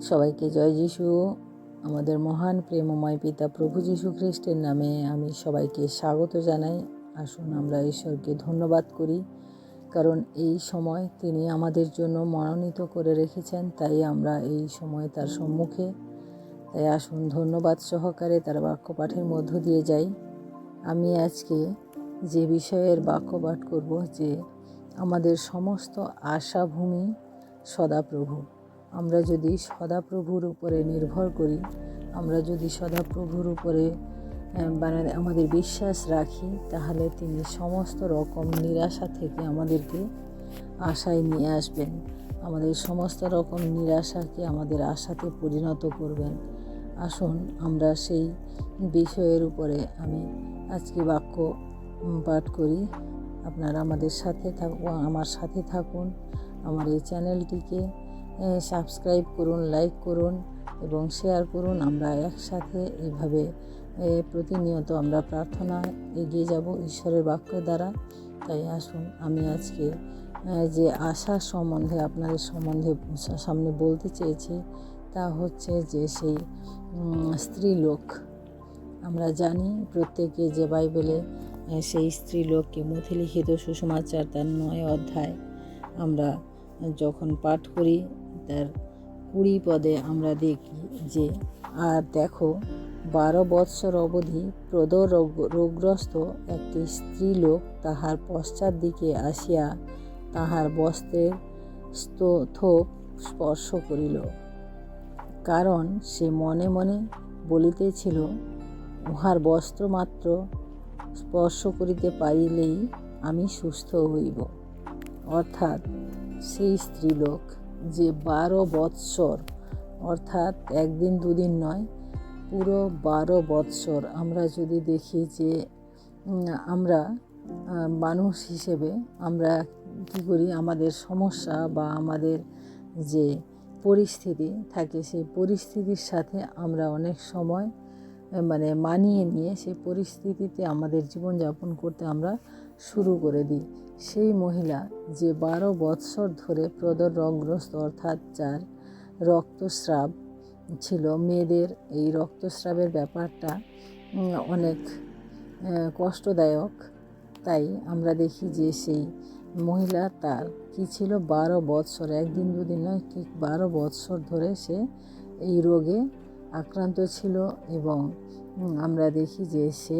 সবাইকে জয় যিশু। আমাদের মহান প্রেমময় পিতা প্রভু যীশু খ্রিস্টের নামে আমি সবাইকে স্বাগত জানাই। আসুন আমরা ঈশ্বরকে ধন্যবাদ করি, কারণ এই সময় তিনি আমাদের জন্য মনোনীত করে রেখেছেন। তাই আমরা এই সময় তার সম্মুখে, তাই আসুন ধন্যবাদ সহকারে তার বাক্য পাঠের মধ্য দিয়ে যাই। আমি আজকে যে বিষয়ের বাক্য পাঠ করব, যে আমাদের সমস্ত আশাভূমি সদাপ্রভু। আমরা যদি সদাপ্রভুর উপরে নির্ভর করি, আমরা যদি সদাপ্রভুর উপরে আমাদের বিশ্বাস রাখি, তাহলে তিনি সমস্ত রকম নিরাশা থেকে আমাদেরকে আশায় নিয়ে আসবেন। আমাদের সমস্ত রকম নিরাশাকে আমাদের আশাতে পরিণত করবেন। আসুন আমরা সেই বিষয়ের উপরে আমি আজকে বাক্য পাঠ করি। আপনারা আমাদের সাথে আমার সাথে থাকুন। আমার এই চ্যানেলটিকে সাবস্ক্রাইব করুন, লাইক করুন এবং শেয়ার করুন। আমরা একসাথে এইভাবে প্রতিনিয়ত আমরা প্রার্থনায় এগিয়ে যাব ঈশ্বরের বাক্য দ্বারা। তাই আসুন আমি আজকে যে আশার সম্বন্ধে আপনাদের সামনে বলতে চেয়েছি, তা হচ্ছে যে সেই স্ত্রীলোক। আমরা জানি প্রত্যেকে যে বাইবেলে সেই স্ত্রীলোককে মথি লিখিত সুসমাচার তার 9 অধ্যায় আমরা যখন পাঠ করি, তার 20 পদে আমরা দেখি যে, আর দেখো 12 বৎসর অবধি প্রদর রোগগ্রস্ত একটি স্ত্রীলোক তাহার পশ্চাৎ দিকে আসিয়া তাহার বস্ত্রের থোপ স্পর্শ করিল, কারণ সে মনে মনে বলিতেছিল, উহার বস্ত্র মাত্র স্পর্শ করিতে পারিলেই আমি সুস্থ হইব। অর্থাৎ সেই স্ত্রীলোক যে 12 বৎসর, অর্থাৎ একদিন দুদিন নয়, পুরো 12 বৎসর। আমরা যদি দেখি যে আমরা মানুষ হিসেবে আমরা কী করি, আমাদের সমস্যা বা আমাদের যে পরিস্থিতি থাকে, সেই পরিস্থিতির সাথে আমরা অনেক সময় মানিয়ে নিয়ে সেই পরিস্থিতিতে আমাদের জীবনযাপন করতে আমরা শুরু করে দিই। সেই মহিলা যে 12 বৎসর ধরে প্রদর রোগগ্রস্ত, অর্থাৎ যার রক্তস্রাব ছিল, মেয়েদের এই রক্তস্রাবের ব্যাপারটা অনেক কষ্টদায়ক। তাই আমরা দেখি যে সেই মহিলা, তার কি ছিল, 12 বৎসর, একদিন দুদিন নয়, ঠিক 12 বৎসর ধরে সে এই রোগে আক্রান্ত ছিল। এবং আমরা দেখি যে সে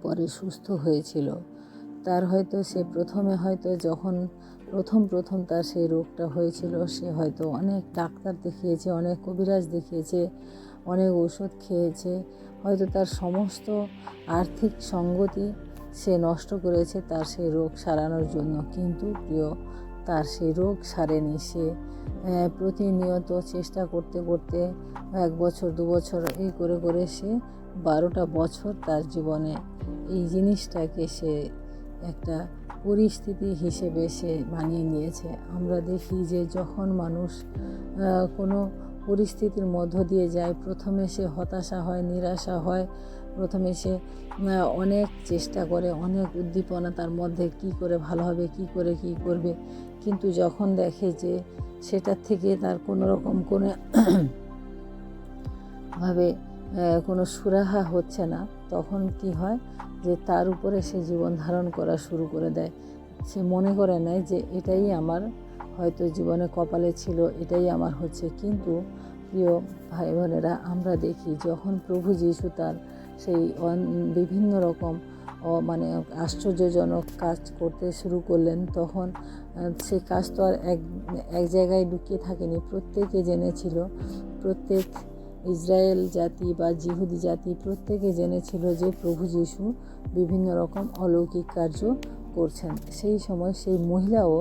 পরে সুস্থ হয়েছিল। তার হয়তো সে প্রথমে যখন প্রথম তার সেই রোগটা হয়েছিল, সে হয়তো অনেক ডাক্তার দেখিয়েছে, অনেক কবিরাজ দেখিয়েছে, অনেক ওষুধ খেয়েছে, হয়তো তার সমস্ত আর্থিক সঙ্গতি সে নষ্ট করেছে তার সেই রোগ সারানোর জন্য। কিন্তু প্রিয়, তার সেই রোগ সারেনি। সে প্রতিনিয়ত চেষ্টা করতে 1 বছর 2 বছর এই করে সে 12টা বছর তার জীবনে এই জিনিসটাকে সে একটা পরিস্থিতি হিসেবে সে মানিয়ে নিয়েছে। আমরা দেখি যে যখন মানুষ কোনো পরিস্থিতির মধ্য দিয়ে যায়, প্রথমে সে হতাশা হয়, নিরাশা হয়, প্রথমে সে অনেক চেষ্টা করে, অনেক উদ্দীপনা তার মধ্যে, কি করে ভালো হবে, কি করবে। কিন্তু যখন দেখে যে সেটার থেকে তার কোনো রকম ভাবে কোনো সুরাহা হচ্ছে না, তখন কি হয় যে তার উপরে সে জীবন ধারণ করা শুরু করে দেয়। সে মনে করে নেয় যে এটাই আমার হয়তো জীবনে কপালে ছিল, এটাই আমার হচ্ছে। কিন্তু প্রিয় ভাই বোনেরা, আমরা দেখি যখন প্রভু যীশু তার সেই বিভিন্ন রকম আশ্চর্যজনক কাজ করতে শুরু করলেন, তখন সে কাজ তো আর এক জায়গায় লুকিয়ে থাকেনি। প্রত্যেকে জেনেছিল, প্রত্যেক ইসরায়েল জাতি বা জিহুদি জাতি প্রত্যেকে জেনেছিল যে প্রভু যীশু বিভিন্ন রকম অলৌকিক কার্য করছেন। সেই সময় সেই মহিলাও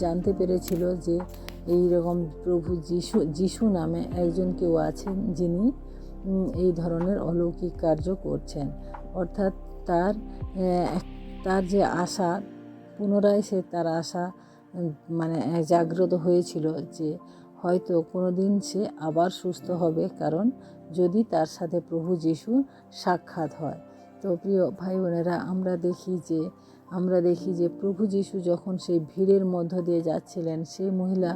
জানতে পেরেছিল যে এই রকম প্রভু যীশু নামে একজন কেউ আছেন, যিনি এই ধরনের অলৌকিক কার্য করছেন। অর্থাৎ তার যে আশা, পুনরায় তার আশা জাগ্রত হয়েছিল যে হয়তো কোনো দিন সে আবার সুস্থ হবে, কারণ যদি তার সাথে প্রভু যীশুর সাক্ষাৎ হয়। তো প্রিয় ভাই বোনেরা, আমরা দেখি যে প্রভু যীশু যখন সেই ভিড়ের মধ্য দিয়ে যাচ্ছিলেন, সেই মহিলা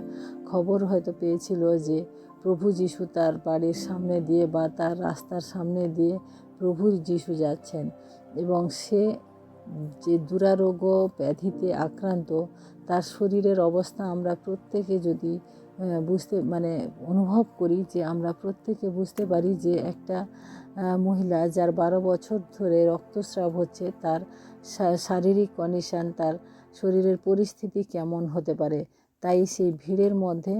খবর হয়তো পেয়েছিল যে প্রভু যিশু তার বাড়ির সামনে দিয়ে বা তার রাস্তার সামনে দিয়ে প্রভু যিশু যাচ্ছেন, এবং সে যে দুরারোগ্য ব্যাধিতে আক্রান্ত, তার শরীরের অবস্থা আমরা প্রত্যেকে যদি অনুভব করি, যে আমরা প্রত্যেকে বুঝতে পারি যে একটা মহিলা যার 12 বছর ধরে রক্তস্রাব হচ্ছে, তার শারীরিক কন্ডিশন, তার শরীরের পরিস্থিতি কেমন হতে পারে। তাই সেই ভিড়ের মধ্যে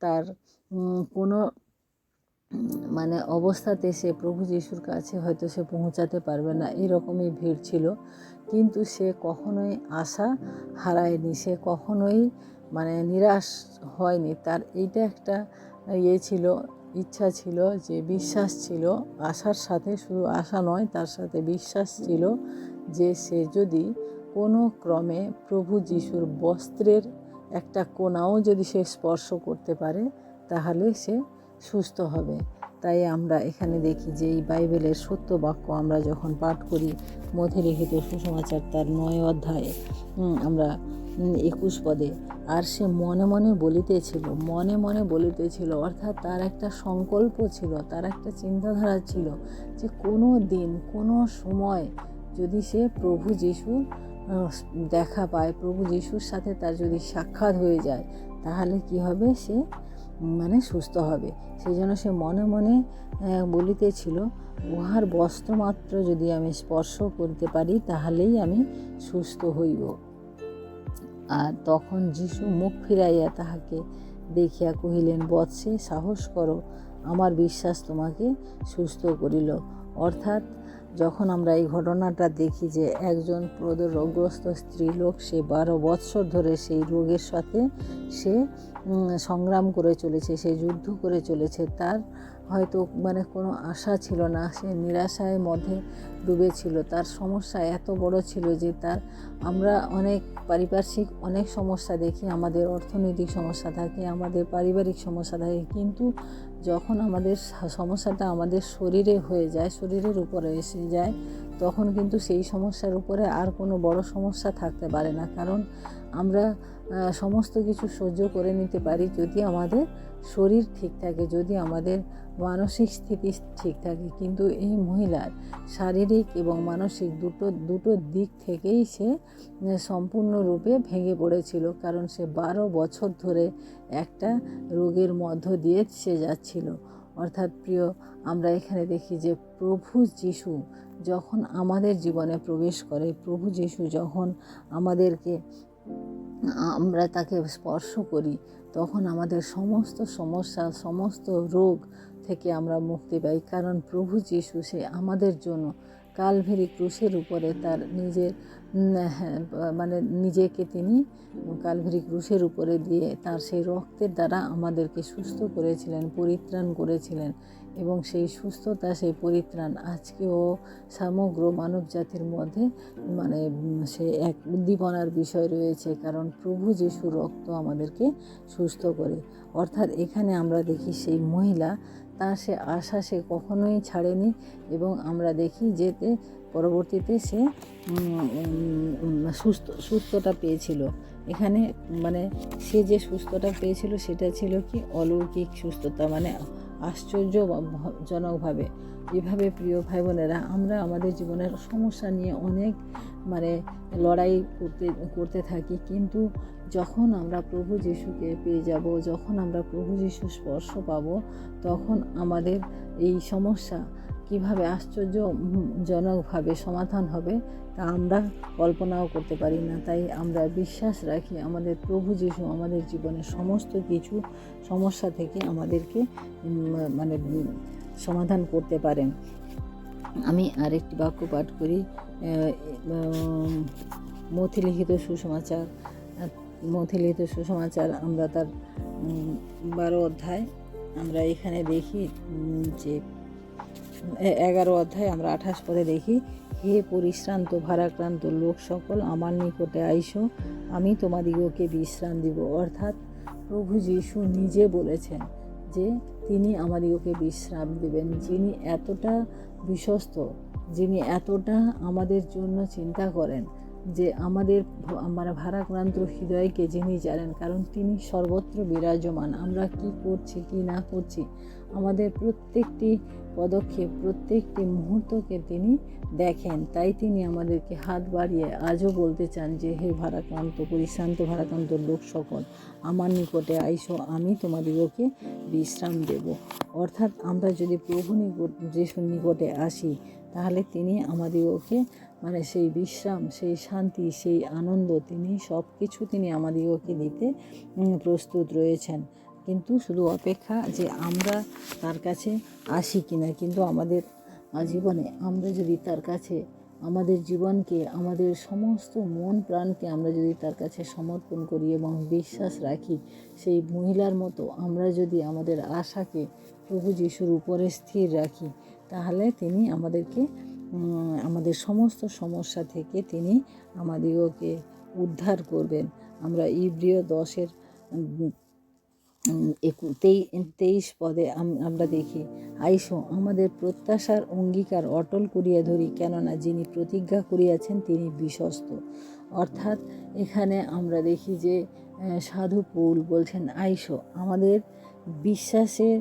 তার কোনো অবস্থাতে সে প্রভু যিশুর কাছে হয়তো সে পৌঁছাতে পারবে না, এরকমই ভিড় ছিল। কিন্তু সে কখনোই আশা হারায়নি, সে কখনোই নিরাশ হয়নি। তার এইটা একটা ছিল, ইচ্ছা ছিল, যে বিশ্বাস ছিল। আশার সাথে শুধু আশা নয়, তার সাথে বিশ্বাস ছিল যে সে যদি কোনো ক্রমে প্রভু যিশুর বস্ত্রের একটা কোণাও যদি সে স্পর্শ করতে পারে, তাহলে সে সুস্থ হবে। তাই আমরা এখানে দেখি যে এই বাইবেলের সত্য বাক্য আমরা যখন পাঠ করি, মথে লিখিত সুসমাচার তার 9 অধ্যায়ে আমরা 21 পদে, আর সে মনে মনে বলিতেছিল, অর্থাৎ তার একটা সংকল্প ছিল, তার একটা চিন্তাধারা ছিল যে কোনো দিন কোনো সময় যদি সে প্রভু যিশু দেখা পায়, প্রভু যিশুর সাথে তার যদি সাক্ষাৎ হয়ে যায়, তাহলে কি হবে, সে সুস্থ হবে। সেই জন্য সে মনে মনে বলিতেছিল, উহার বস্ত্রমাত্র যদি আমি স্পর্শ করতে পারি, তাহলেই আমি সুস্থ হইব। আর তখন যিশু মুখ ফিরাইয়া তাহাকে দেখিয়া কহিলেন, বৎসে, সাহস করো, আমার বিশ্বাস তোমাকে সুস্থ করিল। অর্থাৎ যখন আমরা এই ঘটনাটা দেখি যে একজন রোগগ্রস্ত স্ত্রীলোক, সে 12 বৎসর ধরে সেই রোগের সাথে সে সংগ্রাম করে চলেছে, সে যুদ্ধ করে চলেছে, তার হয়তো কোনো আশা ছিল না, সে নিরাশার মধ্যে ডুবেছিল। তার সমস্যা এত বড় ছিল যে আমরা অনেক পারিপার্শ্বিক অনেক সমস্যা দেখি, আমাদের অর্থনৈতিক সমস্যা থাকে, আমাদের পারিবারিক সমস্যা থাকে, কিন্তু যখন আমাদের সমস্যাটা আমাদের শরীরে হয়ে যায়, শরীরের উপরে এসে যায়, তখন কিন্তু সেই সমস্যার উপরে আর কোনো বড় সমস্যা থাকতে পারে না। কারণ আমরা সমস্ত কিছু সহ্য করে নিতে পারি যদি আমাদের শরীর ঠিক থাকে, যদি আমাদের মানসিক স্থিতি ঠিক থাকে। কিন্তু এই মহিলার শারীরিক এবং মানসিক দুটো দিক থেকেই সে সম্পূর্ণরূপে ভেঙে পড়েছিল, কারণ সে 12 বছর ধরে একটা রোগের মধ্য দিয়ে সে যাচ্ছিল। অর্থাৎ প্রিয়, আমরা এখানে দেখি যে প্রভু যিশু যখন আমাদের জীবনে প্রবেশ করে, প্রভু যিশু যখন আমরা তাকে স্পর্শ করি, তখন আমাদের সমস্ত সমস্যা, সমস্ত রোগ থেকে আমরা মুক্তি পাই। কারণ প্রভু যিশু সে আমাদের জন্য কালভারি ক্রুশের উপরে তার নিজেকে তিনি কালভারি ক্রুশের উপরে দিয়ে তার সেই রক্তের দ্বারা আমাদেরকে সুস্থ করেছিলেন, পরিত্রাণ করেছিলেন। এবং সেই সুস্থতা, সেই পরিত্রাণ আজকেও সমগ্র মানব জাতির মধ্যে সে এক উদ্দীপনার বিষয় রয়েছে, কারণ প্রভু যিশুর রক্ত আমাদেরকে সুস্থ করে। অর্থাৎ এখানে আমরা দেখি সেই মহিলা, তার সে আশা সে কখনোই ছাড়েনি, এবং আমরা দেখি যে পরবর্তীতে সে সুস্থতা পেয়েছিল। এখানে সে যে সুস্থতা পেয়েছিল সেটা ছিল কি অলৌকিক সুস্থতা, আশ্চর্যজনকভাবে। এভাবে প্রিয় ভাই বোনেরা, আমরা আমাদের জীবনের সমস্যা নিয়ে অনেক লড়াই করতে থাকি, কিন্তু যখন আমরা প্রভু যিশুকে পেয়ে যাব, যখন আমরা প্রভু যিশুর স্পর্শ পাব, তখন আমাদের এই সমস্যা কিভাবে আশ্চর্যজনকভাবে সমাধান হবে তা আমরা কল্পনাও করতে পারি না। তাই আমরা বিশ্বাস রাখি আমাদের প্রভু যিশু আমাদের জীবনের সমস্ত কিছু সমস্যা থেকে আমাদেরকে সমাধান করতে পারেন। আমি আরেকটি বাক্য পাঠ করি, মথে লিখিত সুসমাচার আমরা তার 12 অধ্যায় আমরা এখানে দেখি যে 11 অধ্যায় আমরা 28 পদে দেখি, হে পরিশ্রান্ত ভারাক্রান্ত লোক সকল, আমার নিকটে আইসো, আমি তোমাদিগকে বিশ্রাম দিব। অর্থাৎ প্রভু যিশু নিজে বলেছেন যে তিনি আমাদিগকে বিশ্রাম দেবেন। যিনি এতটা বিশ্বস্ত, যিনি এতটা আমাদের জন্য চিন্তা করেন, যে আমাদের মানে ভারাক্রান্ত হৃদয়কে যিনি জানেন, কারণ তিনি সর্বত্র বিরাজমান। আমরা কি করছি কি না করছি, আমাদের প্রত্যেকটি পদক্ষেপ, প্রত্যেকটি মুহূর্তকে তিনি দেখেন। তাই তিনি আমাদেরকে হাত বাড়িয়ে আজও বলতে চান যে, হে ভারাক্রান্ত পরিশ্রান্ত ভারাক্রান্ত লোক সকল, আমার নিকটে আইসো, আমি তোমাদিগকে বিশ্রাম দেব। অর্থাৎ আমরা যদি প্রভু যিশুর নিকটে আসি, তাহলে তিনি আমাদিগকে মানে সেই বিশ্রাম, সেই শান্তি, সেই আনন্দ, তিনি সব কিছু তিনি আমাদিগকে দিতে প্রস্তুত রয়েছেন। কিন্তু শুধু অপেক্ষা যে আমরা তার কাছে আসি কিনা। কিন্তু আমাদের জীবনে আমরা যদি তার কাছে আমাদের জীবনকে, আমাদের সমস্ত মন প্রাণকে আমরা যদি তার কাছে সমর্পণ করি এবং বিশ্বাস রাখি, সেই মহিলার মতো আমরা যদি আমাদের আশাকে প্রভু যিশুর উপরে স্থির রাখি, তাহলে তিনি আমাদেরকে আমাদের সমস্ত সমস্যা থেকে তিনি আমাদিগকে উদ্ধার করবেন। আমরা ইব্রিয় 10-এর 23 পদে আমরা দেখি, আইসো আমাদের প্রত্যাশার অঙ্গীকার অটল করিয়া ধরি, কেননা যিনি প্রতিজ্ঞা করিয়াছেন তিনি বিশ্বস্ত। অর্থাৎ এখানে আমরা দেখি যে সাধু পৌল বলছেন, আইসো আমাদের বিশ্বাসের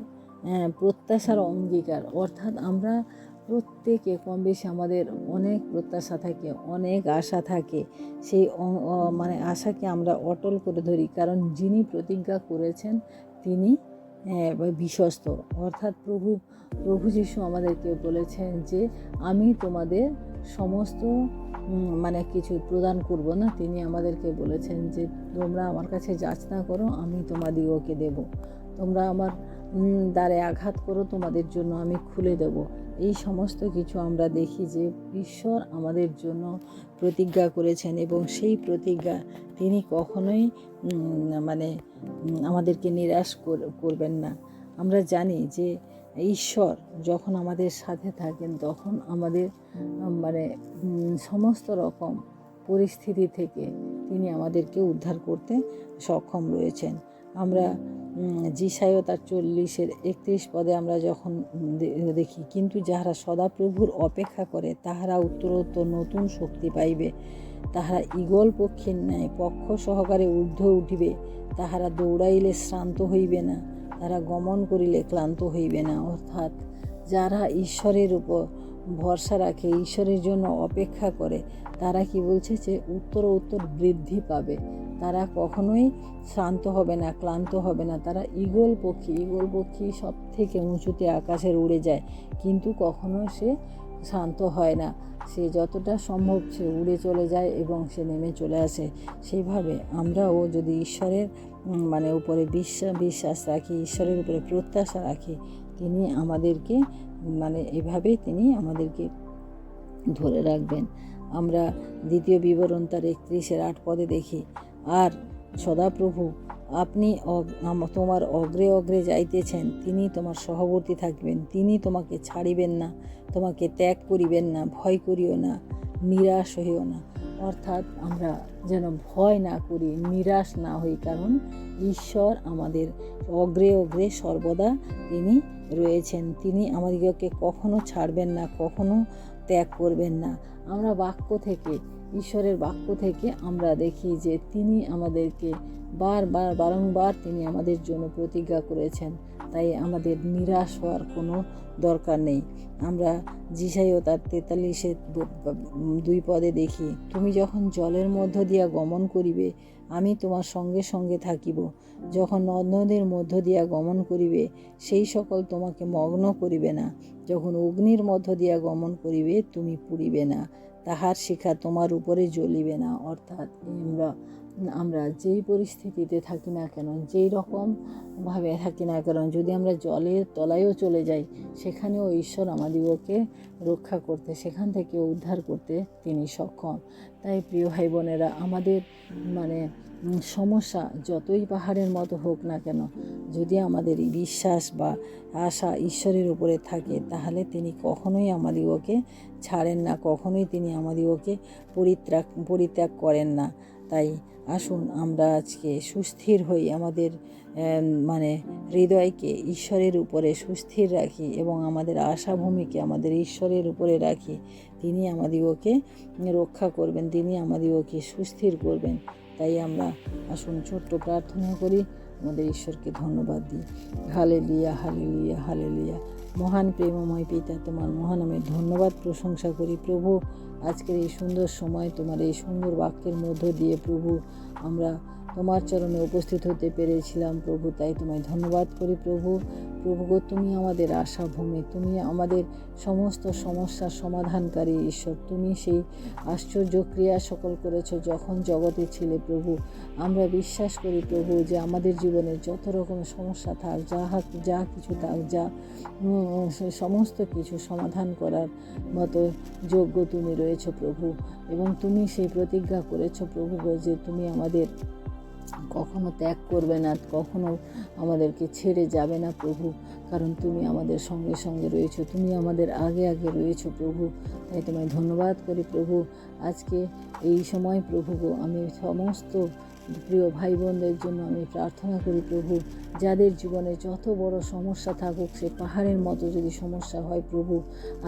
প্রত্যাশার অঙ্গীকার। অর্থাৎ আমরা প্রত্যেকে কম বেশি আমাদের অনেক প্রত্যাশা থাকে, অনেক আশা থাকে। সেই মানে আশাকে আমরা অটল করে ধরি, কারণ যিনি প্রতিজ্ঞা করেছেন তিনি বিশ্বস্ত। অর্থাৎ প্রভু যিশু আমাদেরকে বলেছেন যে, আমি তোমাদের সমস্ত মানে কিছু প্রদান করব না। তিনি আমাদেরকে বলেছেন যে, তোমরা আমার কাছে যাচনা করো, আমি তোমাদিগকে দেব। তোমরা আমার দ্বারে আঘাত করো, তোমাদের জন্য আমি খুলে দেব। এই সমস্ত কিছু আমরা দেখি যে ঈশ্বর আমাদের জন্য প্রতিজ্ঞা করেছেন, এবং সেই প্রতিজ্ঞা তিনি কখনোই মানে আমাদেরকে নিরাশ করবেন না। আমরা জানি যে ঈশ্বর যখন আমাদের সাথে থাকেন, তখন আমাদের মানে সমস্ত রকম পরিস্থিতি থেকে তিনি আমাদেরকে উদ্ধার করতে সক্ষম রয়েছেন। আমরা যিশায়া তার 40-31 পদে আমরা যখন দেখি, কিন্তু যাহারা সদাপ্রভুর অপেক্ষা করে তাহারা উত্তরোত্তর নতুন শক্তি পাইবে, তাহারা ঈগল পক্ষীর ন্যায় পক্ষ সহকারে ঊর্ধ্বে উঠিবে, তাহারা দৌড়াইলে শ্রান্ত হইবে না, তারা গমন করিলে ক্লান্ত হইবে না। অর্থাৎ যারা ঈশ্বরের উপর ভরসা রাখে, ঈশ্বরের জন্য অপেক্ষা করে, তারা কি বলছে যে উত্তর বৃদ্ধি পাবে। তারা কখনোই শান্ত হবে না, ক্লান্ত হবে না। তারা ঈগল পক্ষী সব থেকে উঁচুতে আকাশের উড়ে যায়, কিন্তু কখনো সে শান্ত হয় না। সে যতটা সম্ভব সে উড়ে চলে যায় এবং সে নেমে চলে আসে। সেইভাবে আমরাও যদি ঈশ্বরের মানে উপরে বিশ্বাস রাখি, ঈশ্বরের উপরে প্রত্যাশা রাখি, তিনি আমাদেরকে মানে এভাবেই তিনি আমাদেরকে ধরে রাখবেন। আমরা 2 বিবরণ তার 31-8 পদে দেখি, আর সদাপ্রভু আপনি তোমার অগ্রে যাইতেছেন, তিনি তোমার সহবর্তী থাকবেন, তিনি তোমাকে ছাড়িবেন না, তোমাকে ত্যাগ করিবেন না। ভয় করিও না, নিরাশ হইও না। অর্থাৎ আমরা যেন ভয় না করি, নিরাশ না হই, কারণ ঈশ্বর আমাদের অগ্রে সর্বদা তিনি রয়েছেন। তিনি আমাদেরকে কখনো ছাড়বেন না, কখনো ত্যাগ করবেন না। আমরা ঈশ্বরের বাক্য থেকে আমরা দেখি যে তিনি আমাদেরকে বারংবার তিনি আমাদের জন্য প্রতিজ্ঞা করেছেন। তাই আমাদের নিরাশ হওয়ার কোনো দরকার নেই। আমরা যিশায়া তার 43-2 পদে দেখি, তুমি যখন জলের মধ্য দিয়া গমন করিবে, আমি তোমার সঙ্গে সঙ্গে থাকিব। যখন নদের মধ্য দিয়া গমন করিবে, সেই সকল তোমাকে মগ্ন করিবে না। যখন অগ্নির মধ্য দিয়া গমন করিবে, তুমি পুড়িবে না, তাহার শিখা তোমার উপরে জ্বলিবে না। অর্থাৎ আমরা যেই পরিস্থিতিতে থাকি না কেন, যেই রকমভাবে থাকি না কেন, যদি আমরা জলের তলায়ও চলে যাই, সেখানেও ঈশ্বর আমাদিগকে রক্ষা করতে, সেখান থেকে উদ্ধার করতে তিনি সক্ষম। তাই প্রিয় ভাই বোনেরা, আমাদের মানে সমস্যা যতই পাহাড়ের মতো হোক না কেন, যদি আমাদের বিশ্বাস বা আশা ঈশ্বরের উপরে থাকে, তাহলে তিনি কখনোই আমাদিগকে ছাড়েন না, কখনোই তিনি আমাদিগকে পরিত্যাগ করেন না। তাই আসুন আমরা আজকে সুস্থির হই, আমাদের মানে হৃদয়কে ঈশ্বরের উপরে সুস্থির রাখি এবং আমাদের আশাভূমিকে আমাদের ঈশ্বরের উপরে রাখি। তিনি আমাদিগকে রক্ষা করবেন, তিনি আমাদিগকে সুস্থির করবেন। তাই আমরা আসুন ছোট্ট প্রার্থনা করি, আমাদের ঈশ্বরকে ধন্যবাদ দিই। Hallelujah, hallelujah, hallelujah. মহান প্রেমময় পিতা, তোমার মহানামের ধন্যবাদ প্রশংসা করি প্রভু। আজকের এই সুন্দর সময়, তোমার এই সুন্দর বাক্যের মধ্য দিয়ে প্রভু আমরা তোমার চরণে উপস্থিত হতে পেরেছিলাম প্রভু, তাই তোমায় ধন্যবাদ করি প্রভু। প্রভু গো, তুমি আমাদের আশাভূমি, তুমি আমাদের সমস্ত সমস্যার সমাধানকারী ঈশ্বর। তুমি সেই আশ্চর্য ক্রিয়া সকল করেছো যখন জগতে ছিলে প্রভু। আমরা বিশ্বাস করি প্রভু যে আমাদের জীবনে যত রকম সমস্যা থাক, যা কিছু থাক, সমস্ত কিছু সমাধান করার মতো যোগ্য তুমি রয়েছো প্রভু। এবং তুমি সেই প্রতিজ্ঞা করেছো প্রভু যে তুমি আমাদের কখনো ত্যাগ করবে না, কখনো আমাদেরকে ছেড়ে যাবে না প্রভু, কারণ তুমি আমাদের সঙ্গে সঙ্গে রয়েছো, তুমি আমাদের আগে আগে রয়েছো প্রভু। তাই তোমায় ধন্যবাদ করি প্রভু। আজকে এই সময় প্রভু গো, আমি সমস্ত প্রিয় ভাই বোনদের জন্য আমি প্রার্থনা করি প্রভু, যাদের জীবনে যত বড় সমস্যা থাকুক, সে পাহাড়ের মতো যদি সমস্যা হয় প্রভু,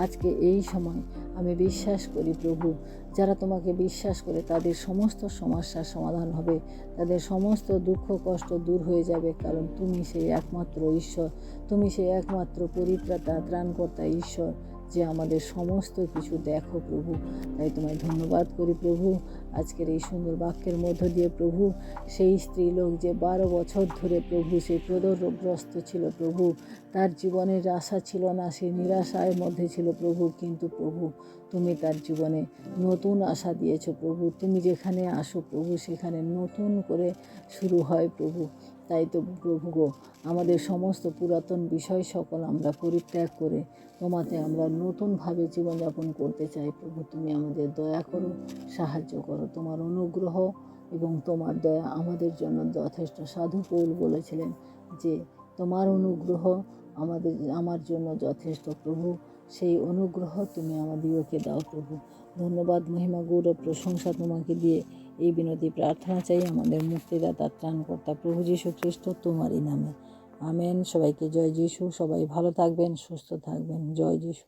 আজকে এই সময় আমি বিশ্বাস করি প্রভু, যারা তোমাকে বিশ্বাস করে তাদের সমস্ত সমস্যার সমাধান হবে, তাদের সমস্ত দুঃখ কষ্ট দূর হয়ে যাবে, কারণ তুমি সেই একমাত্র ঈশ্বর, তুমি সেই একমাত্র পরিত্রাতা ত্রাণকর্তা ঈশ্বর, যে আমাদের সমস্ত কিছু দেখো প্রভু। তাই তোমায় ধন্যবাদ করি প্রভু। আজকের এই সুন্দর বাক্যের মধ্য দিয়ে প্রভু, সেই স্ত্রীলোক যে 12 বছর ধরে প্রভু সেই প্রদরগ্রস্ত ছিল প্রভু, তার জীবনের আশা ছিল না, সে নিরাশার মধ্যে ছিল প্রভু, কিন্তু প্রভু তুমি তার জীবনে নতুন আশা দিয়েছো প্রভু। তুমি যেখানে আসো প্রভু, সেখানে নতুন করে শুরু হয় প্রভু। তাই তো প্রভু গো, আমাদের সমস্ত পুরাতন বিষয় সকল আমরা পরিত্যাগ করে তোমাতে আমরা নতুনভাবে জীবনযাপন করতে চাই প্রভু। তুমি আমাদের দয়া করো, সাহায্য করো। তোমার অনুগ্রহ এবং তোমার দয়া আমাদের জন্য যথেষ্ট। সাধু পৌল বলেছিলেন যে তোমার অনুগ্রহ আমার জন্য যথেষ্ট প্রভু। সেই অনুগ্রহ তুমি আমাদিগকে দাও প্রভু। ধন্যবাদ, মহিমা, গৌরব, প্রশংসা তোমাকে দিয়ে এই বিনতি প্রার্থনা চাই আমাদের মুক্তিদাতা ত্রাণকর্তা প্রভু যীশু খ্রিস্ট তোমারই নামে, আমেন। সবাইকে জয় যীশু। সবাই ভালো থাকবেন, সুস্থ থাকবেন। জয় যীশু।